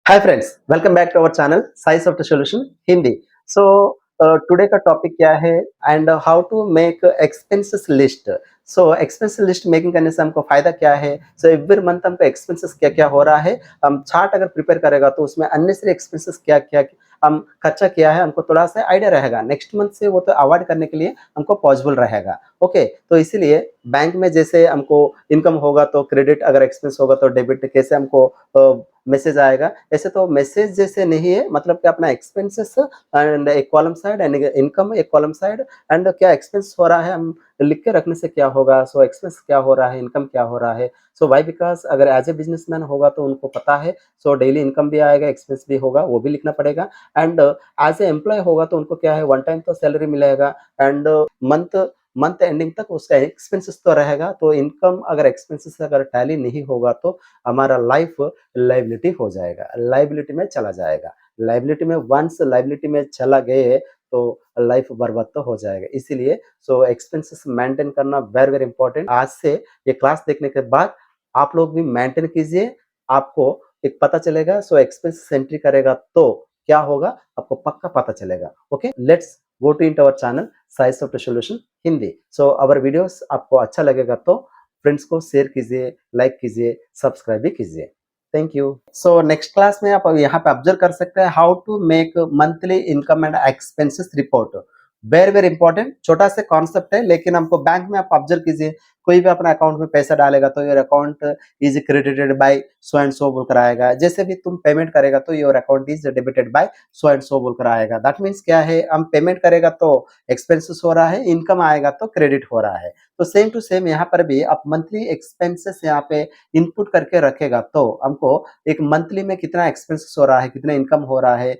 Hi friends, welcome back to our channel Sai software solution Hindi. So today का topic क्या है and how to make expenses list. So expense list making करने से हमको फायदा क्या है। सो एवरी मंथ हमको एक्सपेंसेस क्या क्या हो रहा है, हम चार्ट अगर प्रिपेयर करेगा तो उसमें अननेसेसरी एक्सपेंसेस क्या क्या हम खर्चा किया है, हमको थोड़ा सा आइडिया रहेगा। नेक्स्ट मंथ से वो तो अवॉइड करने के लिए हमको पॉसिबल रहेगा। ओके, तो इसीलिए बैंक में जैसे हमको इनकम होगा तो क्रेडिट, अगर एक्सपेंस होगा तो डेबिट, कैसे हमको मैसेज आएगा। ऐसे तो मैसेज जैसे नहीं है, मतलब कि अपना एक्सपेंसेस एंड एक कॉलम साइड एंड इनकम एक कॉलम साइड, एंड क्या एक्सपेंस हो रहा है हम लिख के रखने से क्या होगा। सो एक्सपेंस क्या हो रहा है, इनकम क्या हो रहा है। सो वाई बिकॉज अगर एज ए बिजनेसमैन होगा तो उनको पता है। सो डेली इनकम भी आएगा, एक्सपेंस भी होगा, वो भी लिखना पड़ेगा। एंड एज ए एम्प्लॉय होगा तो उनको क्या है, वन टाइम तो सैलरी मिलेगा एंड मंथ मंथ एंडिंग तक उसका एक्सपेंसेस तो रहेगा। तो इनकम अगर एक्सपेंसेस अगर टैली नहीं होगा तो हमारा लाइफ लाइबिलिटी हो जाएगा, लाइबिलिटी में चला जाएगा। लाइबिलिटी में वंस लाइबिलिटी में चला गए तो लाइफ बर्बाद तो हो जाएगा। इसीलिए सो एक्सपेंसेस मेंटेन करना वेरी वेरी इंपॉर्टेंट। आज से ये क्लास देखने के बाद आप लोग भी मेंटेन कीजिए, आपको एक पता चलेगा। सो एक्सपेंसेस एंट्री करेगा तो क्या होगा, आपको पक्का पता चलेगा। Okay, let's go two into our channel Sai software solution Hindi. So our videos आपको अच्छा लगेगा तो फ्रेंड्स को शेयर कीजिए, लाइक कीजिए, सब्सक्राइब भी कीजिए। Thank you. So next class में आप यहाँ पे ऑब्जर्व कर सकते हैं how to make monthly income and expenses report. Very very important, छोटा सा कॉन्सेप्ट है, लेकिन हमको बैंक में आप ऑब्जर्व कीजिए, कोई भी अपना अकाउंट में पैसा डालेगा तो your account is credited bye so and so बोलकर आएगा। जैसे भी तुम पेमेंट करेगा तो your account is debited bye so and so बोलकर आएगा। दैट मीन्स क्या है, हम पेमेंट करेगा तो एक्सपेंसेस हो रहा है, इनकम आएगा तो क्रेडिट हो रहा है। तो सेम टू सेम यहाँ पर भी आप मंथली एक्सपेंसेस यहाँ पे इनपुट करके रखेगा तो हमको एक मंथली में कितना एक्सपेंसेस हो रहा है, कितना इनकम हो रहा है,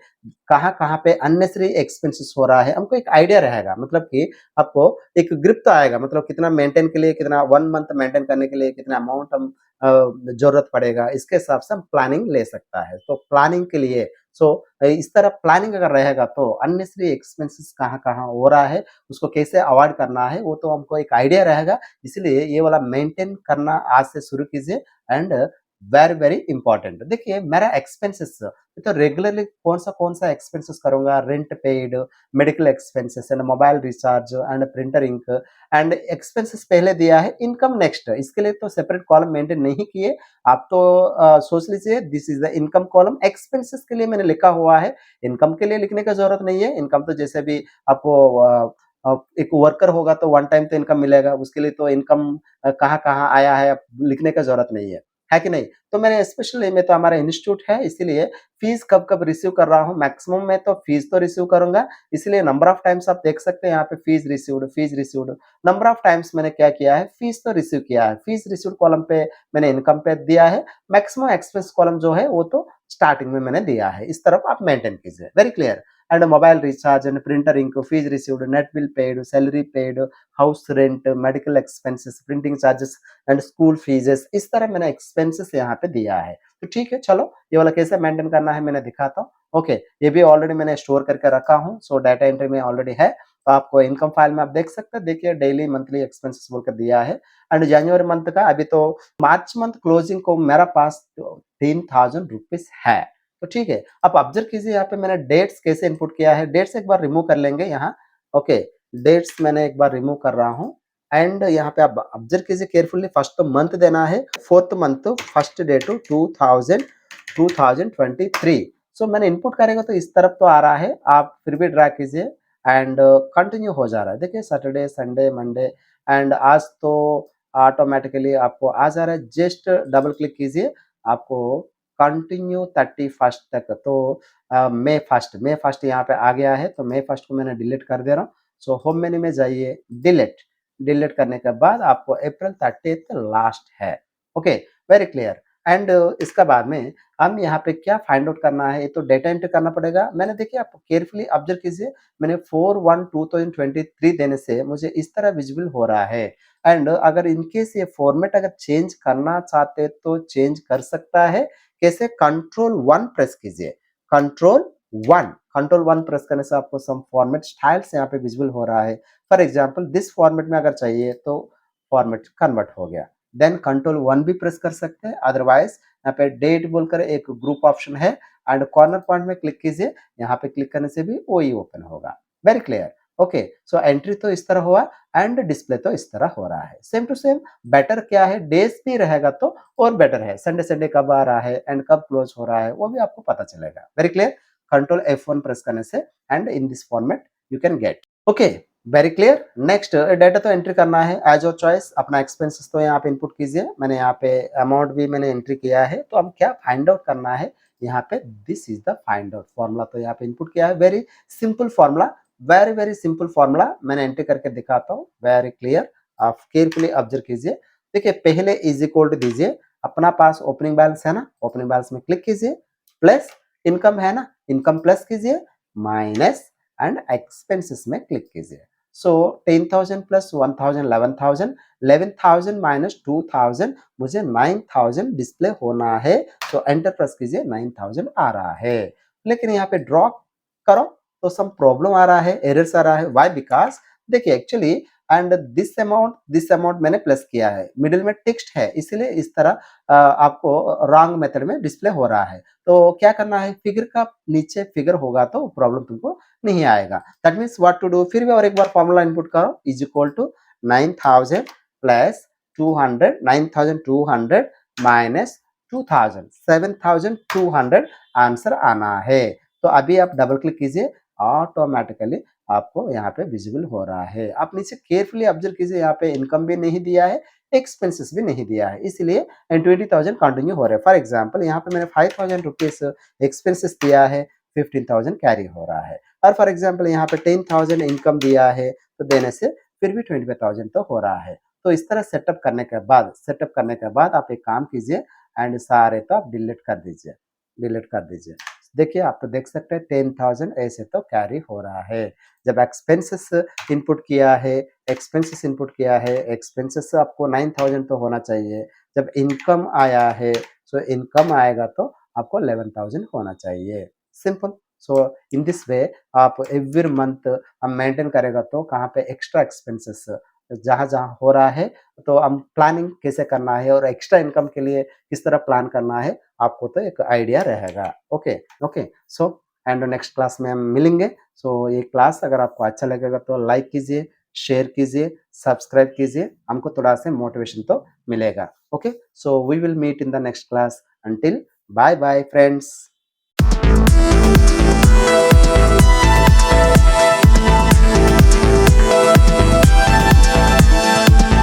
कहाँ-कहाँ पे अननेसेसरी एक्सपेंसेस हो रहा है, हमको एक आइडिया रहेगा। मतलब कि आपको एक ग्रिप तो आएगा, मतलब कितना मेंटेन के लिए, कितना 1 मंथ मेंटेन करने के लिए कितना अमाउंट हम ज़रूरत पड़ेगा, इसके हिसाब से हम प्लानिंग ले सकता है। तो प्लानिंग के लिए सो इस तरह प्लानिंग अगर रहेगा तो अननेसेसरी एक्सपेंसेस कहाँ-कहाँ हो रहा है, उसको कैसे अवॉइड करना है, वो तो हमको एक आइडिया रहेगा। इसलिए ये वाला मेंटेन करना आज से शुरू कीजिए एंड वेरी वेरी इंपॉर्टेंट। देखिए मेरा एक्सपेंसेस तो रेगुलरली कौन सा एक्सपेंसेस करूंगा, rent paid, medical expenses and mobile recharge and printer ink and expenses पहले दिया है, इनकम नेक्स्ट। इसके लिए तो सेपरेट कॉलम मेंटेन नहीं किए आप तो सोच लीजिए this is the income column. Expenses के लिए मैंने लिखा हुआ है, इनकम के लिए लिखने का जरूरत नहीं है। इनकम तो जैसे भी आपको एक वर्कर होगा तो वन टाइम तो इनकम मिलेगा, उसके लिए तो इनकम कहाँ कहाँ आया है लिखने का जरूरत नहीं है कि नहीं। तो मैंने स्पेशली में तो हमारा इंस्टीट्यूट है, इसीलिए फीस कब कब रिसीव कर रहा हूँ, मैक्सिमम में तो फीस तो रिसीव करूंगा। इसलिए नंबर ऑफ टाइम्स आप देख सकते हैं यहाँ पे, fees received. Number of times मैंने क्या किया है, फीस तो रिसीव किया है, फीस रिसीव्ड कॉलम पे मैंने इनकम पे दिया है। मैक्सिमम एक्सपेंस कॉलम जो है वो तो स्टार्टिंग में मैंने दिया है। इस तरफ आप मेंटेन कीजिए, very clear. And mobile recharge and printer ink, fees received, net bill paid, salary paid, house rent, medical expenses, printing charges and school fees, इस तरह मैंने एक्सपेंसेस यहाँ पे दिया है। तो ठीक है, चलो ये वाला कैसे मेंटेन करना है मैंने दिखाता हूँ। ओके, ये भी ऑलरेडी मैंने स्टोर करके रखा हूँ। सो डाटा एंट्री में ऑलरेडी है, तो आपको इनकम फाइल में आप देख सकते हैं। देखिए डेली मंथली एक्सपेंसेस बोलकर दिया है। एंड जनवरी मंथ का अभी तो मार्च मंथ क्लोजिंग को मेरा पास 3000 रुपीज है। तो ठीक है, आप ऑब्जर्व कीजिए यहाँ पे मैंने डेट्स कैसे इनपुट किया है। डेट्स एक बार रिमूव कर लेंगे यहाँ। ओके, डेट्स मैंने एक बार रिमूव कर रहा हूँ एंड यहाँ पे आप ऑब्जर्व कीजिए केयरफुली। फर्स्ट तो मंथ देना है, fourth month first day to 2023। So मैंने इनपुट करेगा तो इस तरफ तो आ रहा है, आप फिर भी ड्रैग कीजिए एंड कंटिन्यू हो जा रहा है। देखिए सैटरडे, संडे, मंडे एंड आज तो ऑटोमेटिकली आपको आ जा रहा है। जस्ट डबल क्लिक कीजिए, आपको कंटिन्यू 31 तक। तो मे फर्स्ट यहाँ पे आ गया है, तो मे फर्स्ट को मैंने डिलीट कर दे रहा हूँ। सो होम मेन्यू में जाइए, डिलीट। डिलीट करने के बाद आपको अप्रैल 30 लास्ट है। Okay, very clear. एंड इसका बाद में हम यहाँ पे क्या फाइंड आउट करना है, ये तो डेटा एंट्री करना पड़ेगा। मैंने देखिए आप केयरफुली ऑब्जर्व कीजिए, मैंने 4/1/2023 देने से मुझे इस तरह विजिबल हो रहा है। एंड अगर इनकेस ये फॉर्मेट अगर चेंज करना चाहते तो चेंज कर सकता है। कैसे, कंट्रोल 1 प्रेस कीजिए, कंट्रोल 1। कंट्रोल 1 प्रेस करने से आपको सम फॉर्मेट स्टाइल्स यहाँ पे विजिबल हो रहा है। फॉर एग्जाम्पल दिस फॉर्मेट में अगर चाहिए तो फॉर्मेट कन्वर्ट हो गया। देन कंट्रोल 1 भी प्रेस कर सकते हैं, अदरवाइज यहाँ पे डेट बोलकर एक ग्रुप ऑप्शन है एंड कॉर्नर पॉइंट में क्लिक कीजिए, यहाँ पे क्लिक करने से भी वही ओपन होगा। Very clear. Okay, so entry तो इस तरह हुआ एंड डिस्प्ले तो इस तरह हो रहा है। सेम टू सेम बेटर क्या है, डेज भी रहेगा तो और बेटर है, संडे संडे कब आ रहा है एंड कब क्लोज हो रहा है वो भी आपको पता चलेगा। Very clear. Control F1 press करने से and in this format you can get. Okay, very clear. Next data तो एंट्री करना है एज योर चॉइस। अपना एक्सपेंसेस तो यहाँ पे इनपुट कीजिए, मैंने यहाँ पे अमाउंट भी मैंने एंट्री किया है। तो अब क्या फाइंड आउट करना है यहाँ पे, this is the find out formula. तो यहाँ पे इनपुट किया है, very simple formula, very very simple formula. मैंने एंट्री करके दिखाता हूँ, वेरी क्लियर। आप केयरफुली ऑब्जर्व कीजिए। देखिए पहले इज इक्वल टू दीजिए, अपना पास ओपनिंग बैलेंस है ना, ओपनिंग बैलेंस में क्लिक कीजिए, प्लस इनकम है ना, इनकम प्लस कीजिए, माइनस एंड एक्सपेंसेस में क्लिक कीजिए। सो 10,000 प्लस 1,000 11,000, 11,000 माइनस 2,000, मुझे 9,000 डिस्प्ले होना है। तो एंटर प्रेस कीजिए, 9,000 आ रहा है। लेकिन यहाँ पे ड्रॉ करो तो सम प्रॉब्लम आ रहा है, एरर्स आ रहा है। व्हाई? बिकॉज देखिए एक्चुअली एंड दिस अमाउंट मैंने प्लस किया है, मिडिल में टेक्स्ट है, इसलिए इस तरह आपको रॉन्ग मेथड में डिस्प्ले हो रहा है। तो क्या करना है, फिगर का नीचे फिगर होगा तो प्रॉब्लम तुमको नहीं आएगा। That means what to do, फिर भी और एक बार फॉर्मूला इनपुट करो, is equal to 9,000 plus 200, 9,200 minus 2,000, 7,200 answer आना है। तो अभी आप डबल क्लिक कीजिए, ऑटोमेटिकली आपको यहाँ पे विजिबल हो रहा है। आप नीचे केयरफुली ऑब्जर्व कीजिए, यहाँ पे इनकम भी नहीं दिया है, एक्सपेंसेस भी नहीं दिया है, इसलिए 20,000 कंटिन्यू हो रहे हैं। फॉर एग्जाम्पल यहाँ पे मैंने 5,000 रुपीज एक्सपेंसेस दिया है, 15,000 कैरी हो रहा है। और फॉर एग्जाम्पल यहाँ पे 10,000 इनकम दिया है, तो देने से फिर भी 25,000 तो हो रहा है। तो इस तरह सेटअप करने के बाद आप एक काम कीजिए एंड सारे तो आप डिलीट कर दीजिए, डिलीट कर दीजिए। देखिए आप तो देख सकते हैं 10,000 ऐसे तो कैरी हो रहा है। जब एक्सपेंसेस इनपुट किया है, एक्सपेंसेस आपको 9,000 तो होना चाहिए। जब इनकम आया है, सो इनकम आएगा तो आपको 11,000 होना चाहिए। Simple. So in this way आप एवरी मंथ हम मेंटेन करेगा तो कहाँ पे एक्स्ट्रा एक्सपेंसेस जहाँ जहाँ हो रहा है, तो हम प्लानिंग कैसे करना है और एक्स्ट्रा इनकम के लिए किस तरह प्लान करना है, आपको तो एक आइडिया रहेगा। Okay okay, so and next class में हम मिलेंगे। सो ये क्लास अगर आपको अच्छा लगेगा तो लाइक कीजिए, शेयर कीजिए, सब्सक्राइब कीजिए, हमको थोड़ा सा मोटिवेशन तो मिलेगा। Okay, so we will meet in the next class. Until bye bye friends.